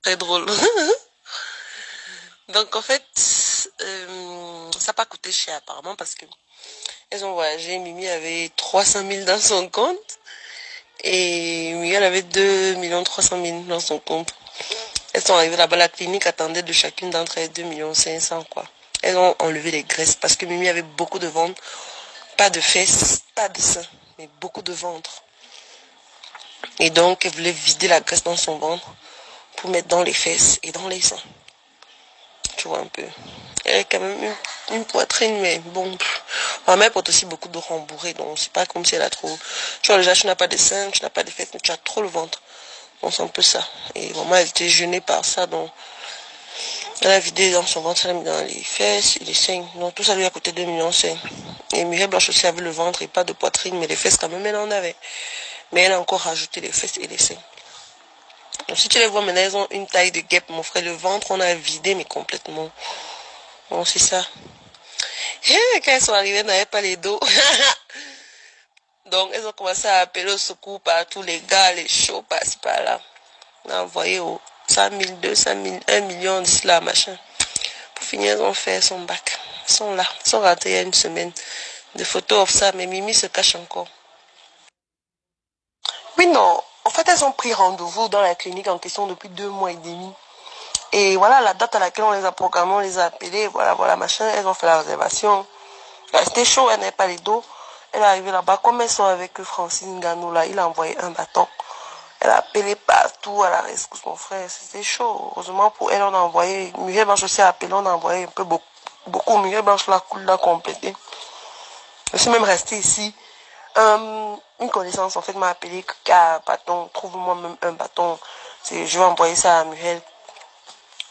très drôle. Donc en fait, ça n'a pas coûté cher apparemment parce que elles ont voyagé. Mimi avait 300 000 dans son compte et Miguel avait 2 300 000 dans son compte. Elles sont arrivées là-bas, la clinique attendait de chacune d'entre elles 2 500 000 quoi. Elles ont enlevé les graisses parce que Mimi avait beaucoup de ventre, pas de fesses, pas de seins, mais beaucoup de ventre. Et donc elle voulait vider la graisse dans son ventre pour mettre dans les fesses et dans les seins. Tu vois un peu. Elle a quand même une poitrine, mais bon. Ma mère porte aussi beaucoup de rembourrés, donc c'est pas comme si elle a trop. Tu vois, déjà, tu n'as pas de seins, tu n'as pas de fesses, mais tu as trop le ventre. Donc c'est un peu ça. Et maman, elle était gênée par ça, donc elle a vidé dans son ventre, elle a mis dans les fesses et les seins. Donc tout ça lui a coûté 2,5 millions. Et Mireille Blanche aussi avait le ventre et pas de poitrine, mais les fesses quand même, elle en avait. Mais elle a encore rajouté les fesses et les seins. Donc si tu les vois maintenant, elles ont une taille de guêpe, mon frère. Le ventre, on a vidé, mais complètement. Bon, c'est ça. Et quand elles sont arrivées, elles n'avaient pas les dos. Donc, elles ont commencé à appeler au secours par tous les gars, les shows, par-ci, par-là. On a envoyé au 100 000, 200 000, 1 million d'ici là, machin. Pour finir, elles ont fait son bac. Elles sont là. Elles sont rentrées il y a une semaine. Des photos of ça, mais Mimi se cache encore. Oui, non. En fait, elles ont pris rendez-vous dans la clinique en question depuis 2 mois et demi. Et voilà la date à laquelle on les a programmés, on les a appelés, voilà, machin. Elles ont fait la réservation. C'était chaud, elle n'avait pas les dos. Elle est arrivée là-bas, comme elles sont avec Francine Gano, là, il a envoyé un bâton. Elle a appelé partout à la rescousse, mon frère. C'était chaud. Heureusement pour elle, on a envoyé. Muriel Blanche aussi a appelé, on a envoyé un peu beaucoup. Muriel Blanche l'a complété. Je suis même restée ici. Une connaissance, en fait, m'a appelé qu'à bâton, trouve-moi même un bâton. Je vais envoyer ça à Muriel.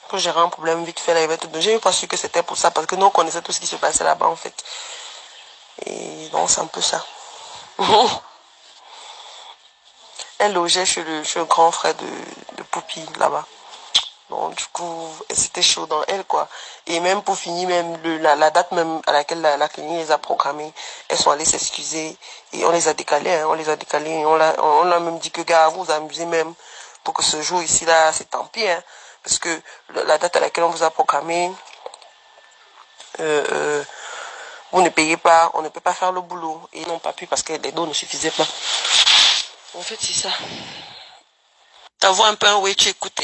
Quand j'aurai un problème, vite fait, là, il va te donner. J'ai pas su que c'était pour ça, parce que nous, on connaissait tout ce qui se passait là-bas, en fait. Et donc, c'est un peu ça. Elle logeait chez le grand frère de Poupie, là-bas. Donc, du coup, c'était chaud dans elle, quoi. Et même pour finir, même la date même à laquelle la clinique les a programmées, elles sont allées s'excuser. Et on les a décalées, hein, on les a décalées. Et on a même dit que, gars, vous vous amusez même pour que ce jour ici, là, c'est tant pis, hein. Parce que la date à laquelle on vous a programmé, vous ne payez pas, on ne peut pas faire le boulot. Et ils n'ont pas pu parce que les dos ne suffisaient pas. En fait, c'est ça. T'envoies un peu un way, tu écoutes.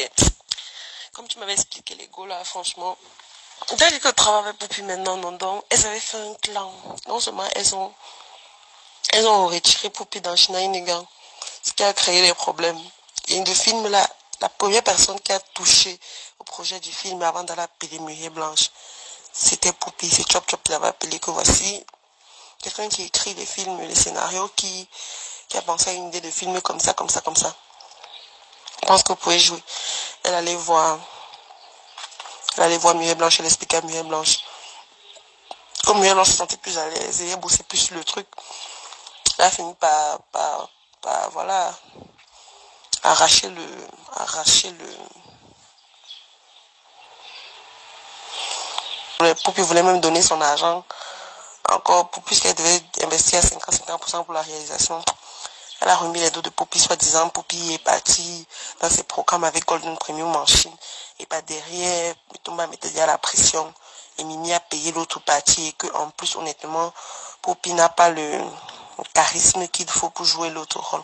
Comme tu m'avais expliqué les go là, franchement. Dès que je travaille avec Poupie maintenant, non, donc, elles avaient fait un clan. Non seulement elles ont retiré Poupie dans Shinaïnegan, ce qui a créé des problèmes. Et le film là, la première personne qui a touché au projet du film avant d'aller appeler Muriel Blanche, c'était Poupie. C'est Chop Chop qui l'avait appelé que voici quelqu'un qui écrit les films, les scénarios, qui a pensé à une idée de film comme ça, comme ça, comme ça. Je pense que vous pouvez jouer. Elle allait voir Muriel Blanche, elle expliquait à Muriel Blanche. Comme Muriel Blanche se sentait plus à l'aise et elle bossait plus sur le truc, elle a fini par voilà, arracher le, Poupie voulait même donner son argent encore, puisqu'elle devait investir à 50% pour la réalisation. Elle a remis les dos de Poupie, soi-disant. Poupie est partie dans ses programmes avec Golden Premium en Chine. Et pas derrière, Mitumba mettait déjà la pression. Et Mimi a payé l'autre partie. Et que, en plus, honnêtement, Poupie n'a pas le charisme qu'il faut pour jouer l'autre rôle.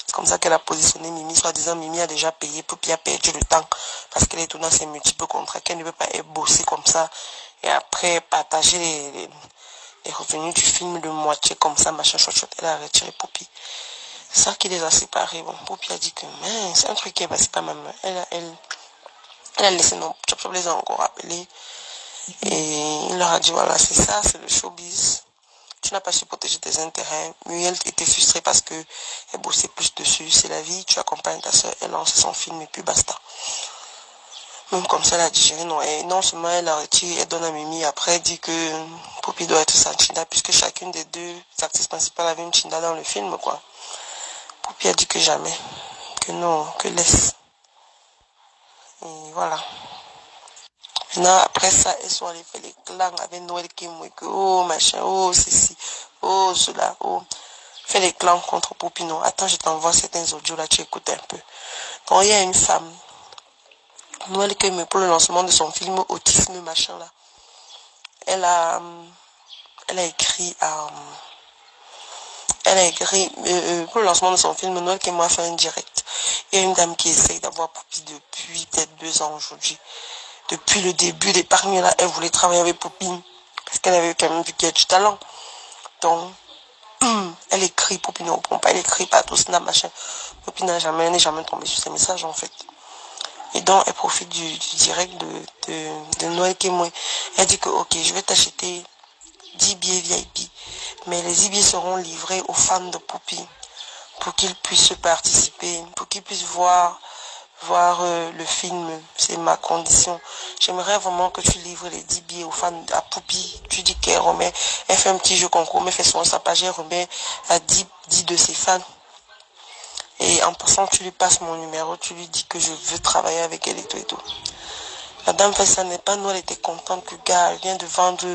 C'est comme ça qu'elle a positionné Mimi, soi-disant. Mimi a déjà payé, Poupie a perdu le temps. Parce qu'elle est dans ses multiples contrats, qu'elle ne veut pas bosser comme ça. Et après, partager les revenus du film de moitié comme ça, machin, chouette, elle a retiré Poupie. C'est ça qui les a séparés. Bon, Poupie a dit que, c'est un truc qui est passé par ma main. Elle a laissé, non, Chop Chop les a encore appelés. Et il leur a dit, voilà, c'est ça, c'est le showbiz. Tu n'as pas su protéger tes intérêts. Muriel était frustrée parce que elle bossait plus dessus. C'est la vie, tu accompagnes ta soeur, elle lance son film et puis basta. Même comme ça, elle a digéré, non. Et non seulement elle a retiré, elle donne à Mimi. Après, elle dit que Poupie doit être sans Chinda, puisque chacune des deux actrices principales avait une Chinda dans le film, quoi. Poupie a dit que jamais, que non, que laisse. Et voilà. Maintenant, après ça, elles sont allées faire les clans avec Noël Kimwe, que oh machin, oh ceci, oh cela, oh. Fait les clans contre Poupino. Attends, je t'envoie certains audios là, tu écoutes un peu. Donc, il y a une femme, Noël Keme, pour le lancement de son film Autisme, machin là. Elle a écrit pour le lancement de son film, Noël Keme a fait un direct. Il y a une dame qui essaye d'avoir Poupie depuis peut-être 2 ans aujourd'hui. Depuis le début des parmi là, elle voulait travailler avec Poupie. Parce qu'elle avait quand même vu qu'il y a du talent. Donc, elle écrit, Poupie ne répond pas, elle écrit pas tout snap, machin. Poupie n'est jamais tombée sur ses messages en fait. Et donc, elle profite du direct de Noël Keme. Elle dit que, ok, je vais t'acheter 10 billets VIP. Mais les 10 billets seront livrés aux fans de Poupie. Pour qu'ils puissent participer, pour qu'ils puissent voir le film. C'est ma condition. J'aimerais vraiment que tu livres les 10 billets aux fans à Poupie. Tu dis qu'elle remet, elle fait un petit jeu concours, mais fait son sa page, elle remet à 10 de ses fans. Et en passant, tu lui passes mon numéro, tu lui dis que je veux travailler avec elle et tout et tout. La dame fait ça, n'est pas nous, elle était contente que le gars vient de vendre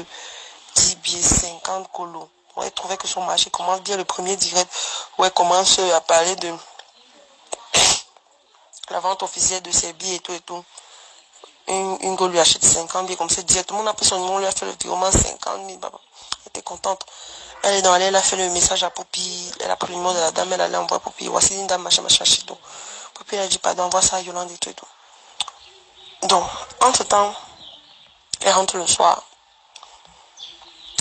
10 billets, 50 colos. Ouais, elle trouvait que son marché commence bien le premier direct où elle commence à parler de la vente officielle de ses billets et tout et tout. Une go lui achète 50 billets comme ça directement. On a pris son numéro, on lui a fait le virement 50 000. Elle était contente. Elle est dans elle a fait le message à Poupie. Elle a pris le numéro de la dame, elle allait envoyer Poupie. Voici une dame, machin, machin, chez tout. Poupie elle a dit pardon, envoie ça à Yolande et tout et tout. Donc, entre temps, elle rentre le soir.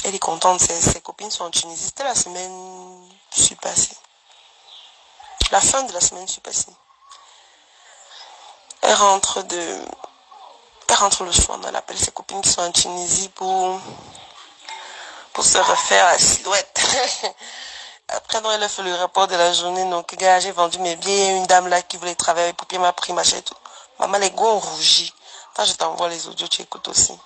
Elle est contente, ses copines sont en Tunisie. C'était la semaine suis passée. La fin de la semaine suis passée. Elle rentre le soir, elle appelle ses copines qui sont en Tunisie pour se refaire la silhouette. Après, donc, elle a fait le rapport de la journée. Donc, gars, j'ai vendu mes billets. Une dame là qui voulait travailler avec Poupie m'a pris, machin et tout. Maman, les gars ont rougi. Quand je t'envoie les audios, tu écoutes aussi.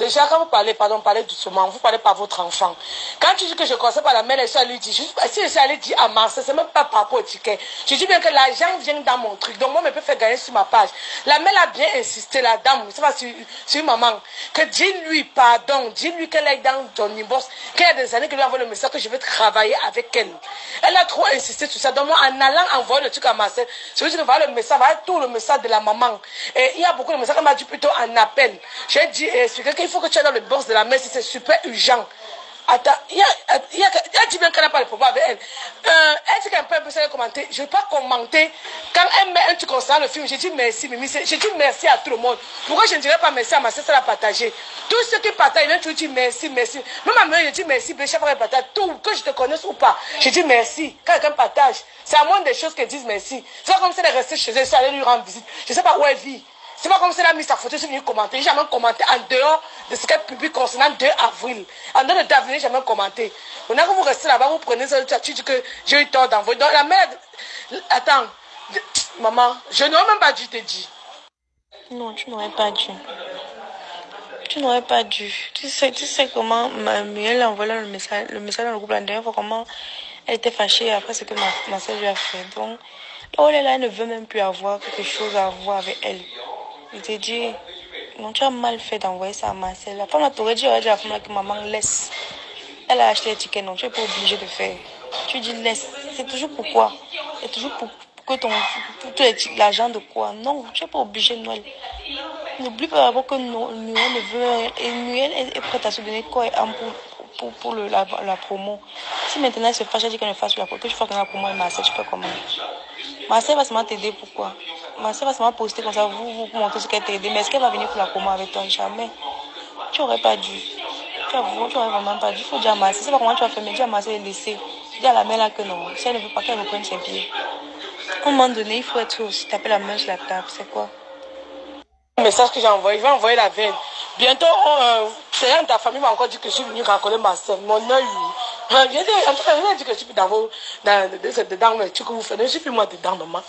Déjà, quand vous parlez, parlez doucement, vous parlez par votre enfant. Quand tu dis que je conseille pas la mère, elle lui dit, si je suis allée dire à Marseille, c'est même pas par rapport au ticket. Je dis bien que l'argent vient dans mon truc, donc moi, je peux faire gagner sur ma page. La mère a bien insisté, la dame, c'est pas sur maman, que dis-lui pardon, dis-lui qu'elle est dans ton inbox, qu'il y a des années qu'elle lui envoie le message que je veux travailler avec elle. Elle a trop insisté sur ça, donc moi, en allant envoyer le truc à Marseille, je veux dire, voilà le message, voilà tout le message de la maman. Et il y a beaucoup de messages qu'elle m'a dit plutôt en appel. J'ai dit, expliquer qu'il faut que tu ailles dans le box de la mère si c'est super urgent. Attends, il a dit bien qu'elle n'a pas de problème avec elle. Elle dit qu'elle peut commenter. Je ne vais pas commenter. Quand elle met un truc concernant le film, j'ai dit merci, Mimi. J'ai dit merci à tout le monde. Pourquoi je ne dirais pas merci à ma soeur, ça l'a partagé. Tous ceux qui partagent, ils toujours dit merci, merci. Même à moi, je dis merci, chaque fois qu'elle partage, tout, que je te connaisse ou pas, je dis merci. Quand quelqu'un partage, c'est à moins des choses qu'elle disent merci. C'est pas comme si elle est restée chez elle, si elle allait lui rendre visite. Je ne sais pas où elle vit. C'est pas comme si elle a mis sa photo, je suis venue commenter. J'ai jamais commenté en dehors de ce qu'elle publie concernant 2 avril. En dehors de d'avril, j'ai jamais commenté. Maintenant que vous restez là-bas, vous prenez ça, tu dis que j'ai eu tort d'envoyer. Donc la mère, attends, maman, je n'aurais même pas dû te dire. Non, tu n'aurais pas dû. Tu n'aurais pas dû. Tu sais comment Muriel a envoyé le message dans le groupe la dernière fois, comment elle était fâchée après ce que ma soeur lui a fait. Donc, là où elle est là, elle ne veut même plus avoir quelque chose à voir avec elle. Il te dit, non, tu as mal fait d'envoyer ça à Marcel. La femme t'aurait dit à la femme que maman laisse. Elle a acheté les tickets, non, tu n'es pas obligé de faire. Tu dis laisse. C'est toujours pourquoi. C'est toujours pour que l'argent de quoi. Non, tu n'es pas obligé, Noël. N'oublie pas d'abord que Noël ne veut. Et Noël est prête à se donner quoi pour la promo. Si maintenant elle se fâche, elle dit qu'elle ne fasse la promo, que tu fasses la promo et Marcel, tu peux comment. Marcel va seulement t'aider, pourquoi? Marcel va seulement poster comme ça, vous montrer ce qu'elle t'a aidé. Mais est-ce qu'elle va venir pour la promo avec toi? Jamais. Tu n'aurais pas dû. Tu n'aurais vraiment pas dû. Il faut dire à Marcel. C'est pas comment tu vas faire, mais dis à Marcel de laisser. Dis à la mère là que non. Si elle ne veut pas qu'elle reprenne ses pieds. À un moment donné, il faut être aussi taper la main sur la table. C'est quoi? Le message que j'ai envoyé, je vais envoyer la veille. Bientôt, quelqu'un de ta famille m'a encore dit que je suis venu rencontrer Marcel. Mon œil, en tout cas, je dit que je suis dedans le truc que vous faites. Je suis plus moi dedans, maman.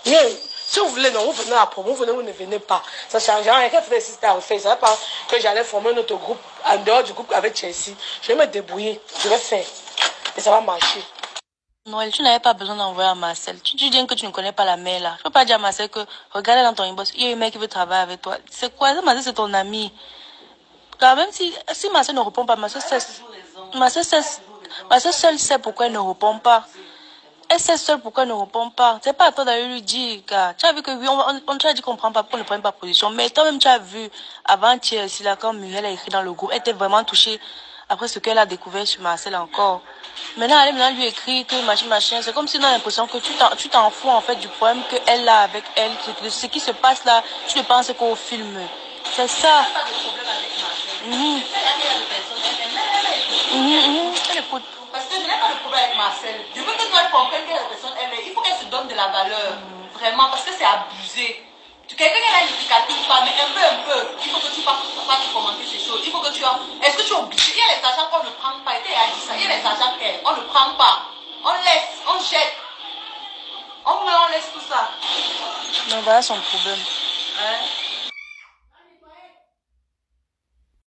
Mais, si vous voulez, non, vous venez à la promo, vous ne venez pas. Ça change rien. Qu'elle faisait si c'était à refaire. Ça ne pas que j'allais former un autre groupe en dehors du groupe avec Chelsea. Je vais me débrouiller. Je vais faire. Et ça va marcher. Noël, tu n'avais pas besoin d'envoyer à Marcel. Tu dis bien que tu ne connais pas la mère là. Je peux pas dire à Marcel que regarde dans ton inbox, il y a un mec qui veut travailler avec toi. C'est quoi ça? Marcel, c'est ton ami. Quand même si Marcel ne répond pas, Marcel seul sait pourquoi elle ne répond pas. Elle sait seule pourquoi elle ne répond pas. C'est pas à toi d'aller lui dire, gars. Tu as vu que oui, on t'a dit qu'on ne prend pas position. Mais toi-même, tu as vu, avant-hier, ici, là, quand Muriel a écrit dans le groupe, elle était vraiment touchée après ce qu'elle a découvert sur Marcel encore. Maintenant, elle maintenant lui écrit que machin. C'est comme si on a l'impression que tu t'en fous, en fait, du problème qu'elle a avec elle. Ce qui se passe là, tu ne penses qu'au film. C'est ça. Elle écoute. Parce que je n'ai pas de problème avec Marcel. Je veux que toi tu comprennes que la personne, il faut qu'elle se donne de la valeur. Vraiment, parce que c'est abusé. Quelqu'un qui a une difficulté ou pas, mais un peu. Il faut que tu pas commenter ces choses. Il faut que tu as. Est-ce que tu es obligé? Il y a les argents qu'on ne prend pas. Elle a dit ça. Il y a les argents qu'on ne prend pas. On laisse, on jette. On laisse tout ça. Non, voilà son problème. Hein?